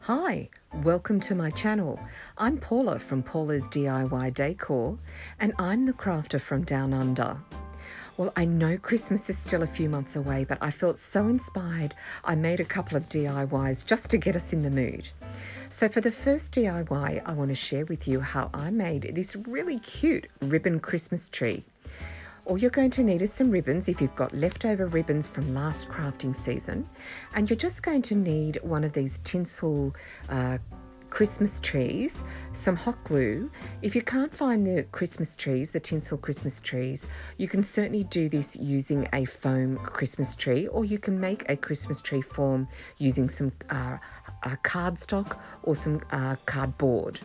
Hi, welcome to my channel. I'm Paula from Paula's DIY Decor, and I'm the crafter from Down Under. Well, I know Christmas is still a few months away, but I felt so inspired I made a couple of DIYs just to get us in the mood. So for the first DIY, I want to share with you how I made this really cute ribbon Christmas tree. All you're going to need is some ribbons if you've got leftover ribbons from last crafting season. And you're just going to need one of these tinsel Christmas trees, some hot glue. If you can't find the Christmas trees, the tinsel Christmas trees, you can certainly do this using a foam Christmas tree, or you can make a Christmas tree form using some cardstock or some cardboard.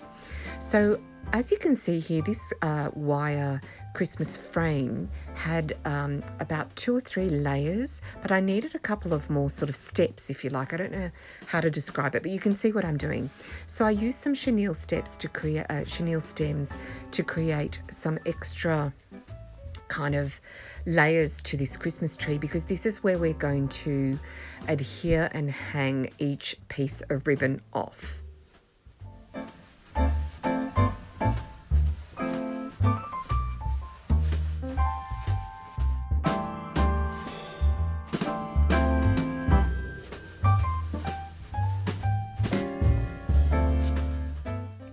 So as you can see here, this wire Christmas frame had about 2 or 3 layers, but I needed a couple of more sort of steps, if you like. I don't know how to describe it, but you can see what I'm doing. So I used some chenille steps to create chenille stems to create some extra kind of layers to this Christmas tree, because this is where we're going to adhere and hang each piece of ribbon off.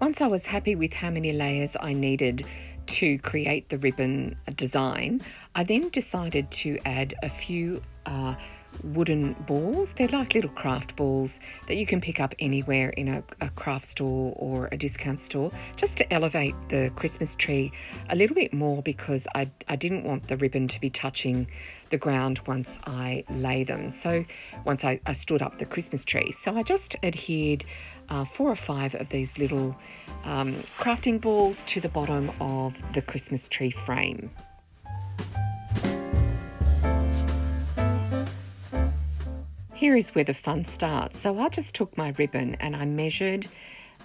Once I was happy with how many layers I needed to create the ribbon design, I then decided to add a few wooden balls. They're like little craft balls that you can pick up anywhere in a craft store or a discount store, just to elevate the Christmas tree a little bit more, because I didn't want the ribbon to be touching the ground once I lay them. So once I stood up the Christmas tree. So I just adhered 4 or 5 of these little crafting balls to the bottom of the Christmas tree frame. Here is where the fun starts. So I just took my ribbon and I measured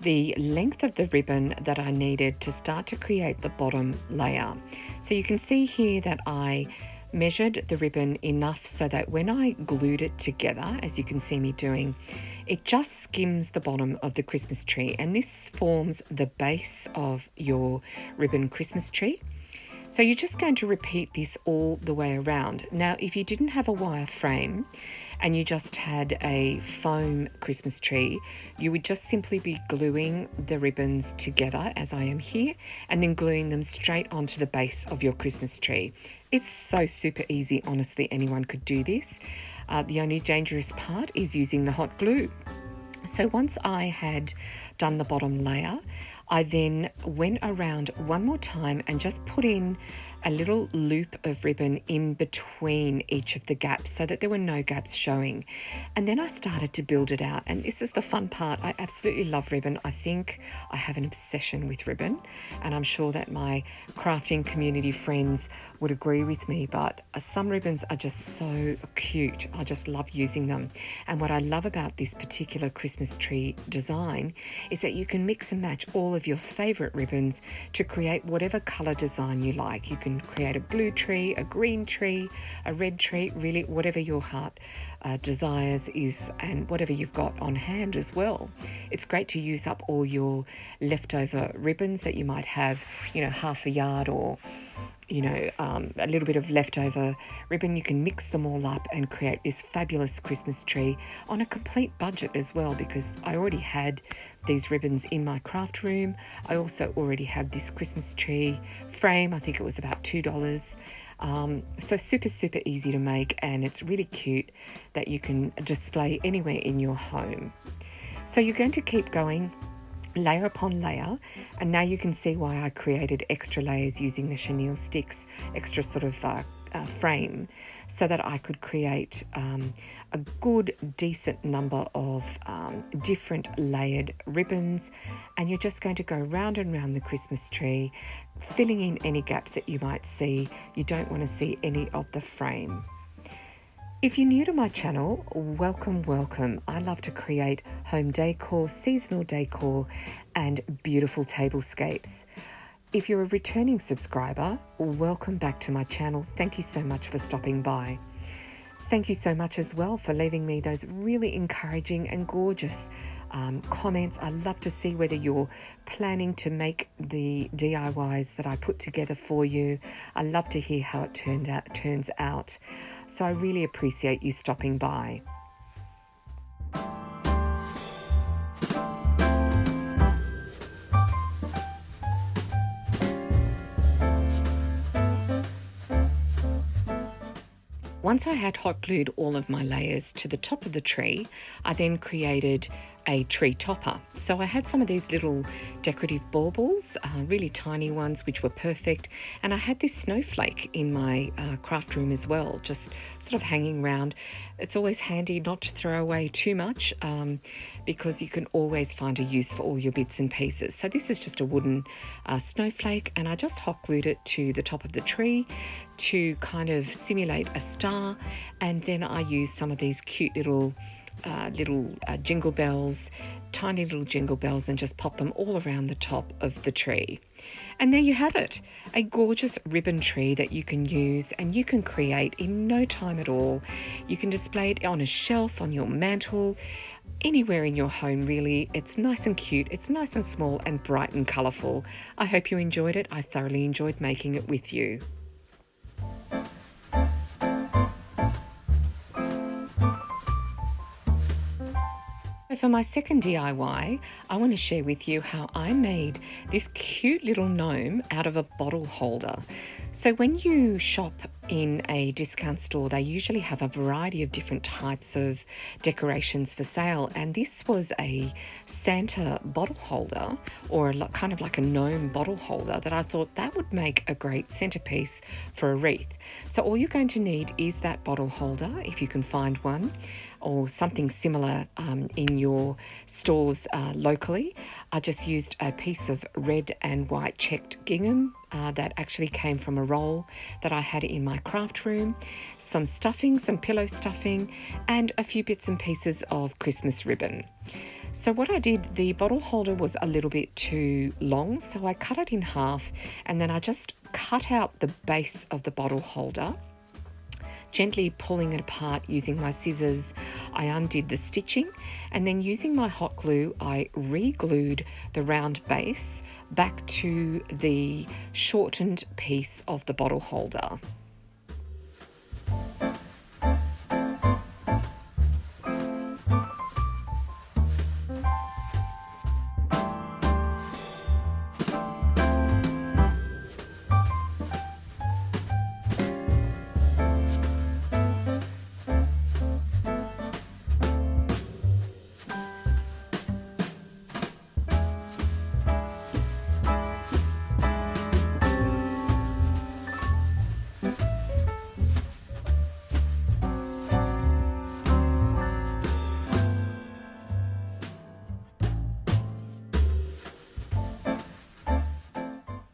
the length of the ribbon that I needed to start to create the bottom layer. So you can see here that I measured the ribbon enough so that when I glued it together, as you can see me doing, it just skims the bottom of the Christmas tree, and this forms the base of your ribbon Christmas tree. So you're just going to repeat this all the way around. Now, if you didn't have a wire frame and you just had a foam Christmas tree, you would just simply be gluing the ribbons together, as I am here, and then gluing them straight onto the base of your Christmas tree. It's so super easy, honestly, anyone could do this. The only dangerous part is using the hot glue. So once I had done the bottom layer, I then went around one more time and just put in a little loop of ribbon in between each of the gaps so that there were no gaps showing. And then I started to build it out. And this is the fun part. I absolutely love ribbon. I think I have an obsession with ribbon, and I'm sure that my crafting community friends would agree with me, but some ribbons are just so cute. I just love using them. And what I love about this particular Christmas tree design is that you can mix and match all of your favorite ribbons to create whatever color design you like. You can create a blue tree, a green tree, a red tree, really whatever your heart desires is, and whatever you've got on hand as well. It's great to use up all your leftover ribbons that you might have, half a yard, or a little bit of leftover ribbon. You can mix them all up and create this fabulous Christmas tree on a complete budget as well, because I already had these ribbons in my craft room. I also already had this Christmas tree frame. I think it was about $2. So super easy to make, and it's really cute that you can display anywhere in your home. So you're going to keep going layer upon layer, and now you can see why I created extra layers using the chenille sticks, extra sort of frame, so that I could create a good decent number of different layered ribbons. And you're just going to go round and round the Christmas tree, filling in any gaps that you might see. You don't want to see any of the frame. If you're new to my channel, welcome. I love to create home decor, seasonal decor, and beautiful tablescapes. If you're a returning subscriber, welcome back to my channel. Thank you so much for stopping by. thank you so much as well for leaving me those really encouraging and gorgeous comments. I love to see whether you're planning to make the DIYs that I put together for you. I love to hear how it turns out. So I really appreciate you stopping by. Once I had hot glued all of my layers to the top of the tree, I then created a tree topper. So I had some of these little decorative baubles, really tiny ones, which were perfect. And I had this snowflake in my craft room as well, just sort of hanging around. It's always handy not to throw away too much because you can always find a use for all your bits and pieces. So this is just a wooden snowflake, and I just hot glued it to the top of the tree to kind of simulate a star. And then I used some of these cute little jingle bells, tiny little jingle bells, and just pop them all around the top of the tree. And there you have it, a gorgeous ribbon tree that you can use and you can create in no time at all. You can display it on a shelf, on your mantle, anywhere in your home really. It's nice and cute, it's nice and small and bright and colourful. I hope you enjoyed it. I thoroughly enjoyed making it with you. For my second DIY, I want to share with you how I made this cute little gnome out of a bottle holder. So when you shop in a discount store, they usually have a variety of different types of decorations for sale, and this was a Santa bottle holder, or kind of like a gnome bottle holder, that I thought that would make a great centerpiece for a wreath. So all you're going to need is that bottle holder, if you can find one, or something similar in your stores locally. I just used a piece of red and white checked gingham that actually came from a roll that I had in my craft room, some stuffing, some pillow stuffing, and a few bits and pieces of Christmas ribbon. So what I did, the bottle holder was a little bit too long, so I cut it in half, and then I just cut out the base of the bottle holder. Gently pulling it apart using my scissors, I undid the stitching, and then using my hot glue, I re-glued the round base back to the shortened piece of the bottle holder.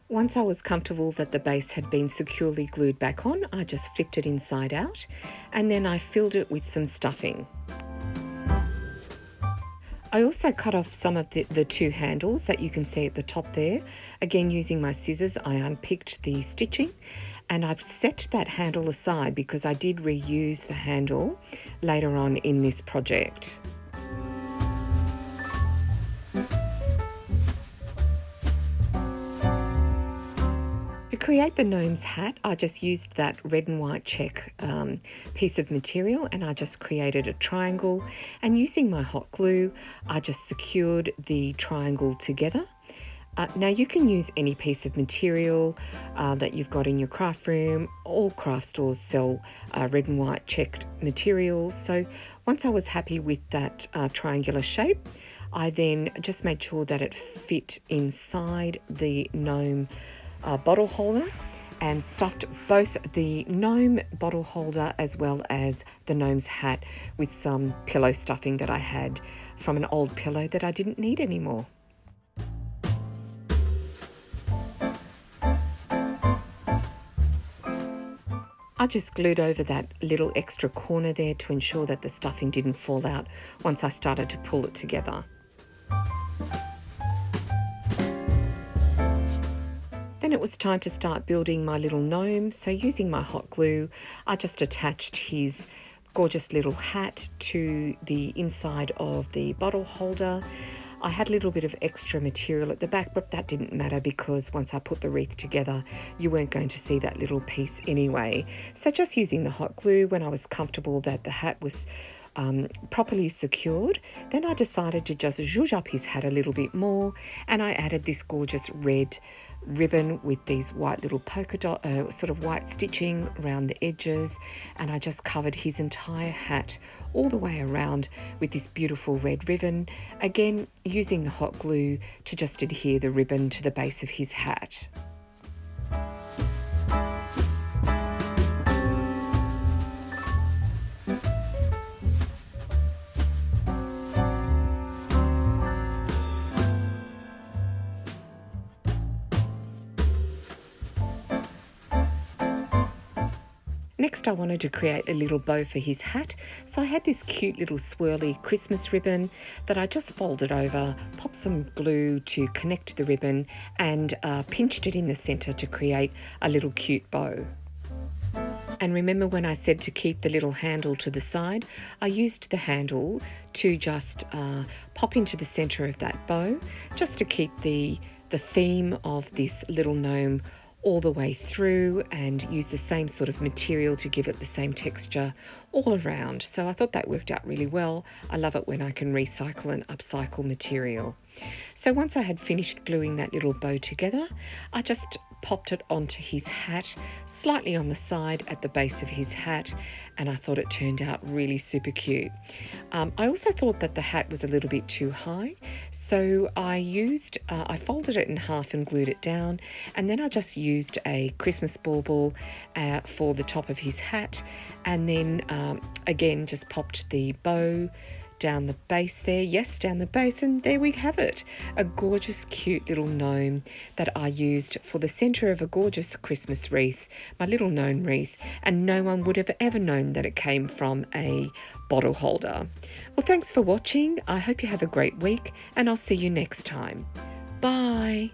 Once I was comfortable that the base had been securely glued back on, I just flipped it inside out, and then I filled it with some stuffing. I also cut off some of the two handles that you can see at the top there. Again, using my scissors, I unpicked the stitching, and I've set that handle aside because I did reuse the handle later on in this project. To create the gnome's hat, I just used that red and white check piece of material, and I just created a triangle, and using my hot glue, I just secured the triangle together. Now you can use any piece of material that you've got in your craft room. All craft stores sell red and white checked materials. So once I was happy with that triangular shape, I then just made sure that it fit inside the gnome bottle holder, and stuffed both the gnome bottle holder as well as the gnome's hat with some pillow stuffing that I had from an old pillow that I didn't need anymore. I just glued over that little extra corner there to ensure that the stuffing didn't fall out once I started to pull it together. Then it was time to start building my little gnome. So using my hot glue, I just attached his gorgeous little hat to the inside of the bottle holder. I had a little bit of extra material at the back, but that didn't matter because once I put the wreath together, you weren't going to see that little piece anyway. So just using the hot glue, when I was comfortable that the hat was properly secured, then I decided to just zhuzh up his hat a little bit more, and I added this gorgeous red ribbon with these white little polka dot sort of white stitching around the edges, and I just covered his entire hat all the way around with this beautiful red ribbon, again using the hot glue to just adhere the ribbon to the base of his hat. Next, I wanted to create a little bow for his hat, so I had this cute little swirly Christmas ribbon that I just folded over, popped some glue to connect the ribbon, and pinched it in the centre to create a little cute bow. And remember when I said to keep the little handle to the side, I used the handle to just pop into the centre of that bow, just to keep the theme of this little gnome all the way through, and use the same sort of material to give it the same texture all around. So I thought that worked out really well. I love it when I can recycle and upcycle material. So once I had finished gluing that little bow together, I just popped it onto his hat, slightly on the side at the base of his hat, and I thought it turned out really super cute. I also thought that the hat was a little bit too high, so I folded it in half and glued it down, and then I just used a Christmas bauble for the top of his hat, and then again just popped the bow down the base there, yes, down the base, and there we have it, a gorgeous cute little gnome that I used for the centre of a gorgeous Christmas wreath, my little gnome wreath, and no one would have ever known that it came from a bottle holder. Well, thanks for watching. I hope you have a great week, and I'll see you next time. Bye.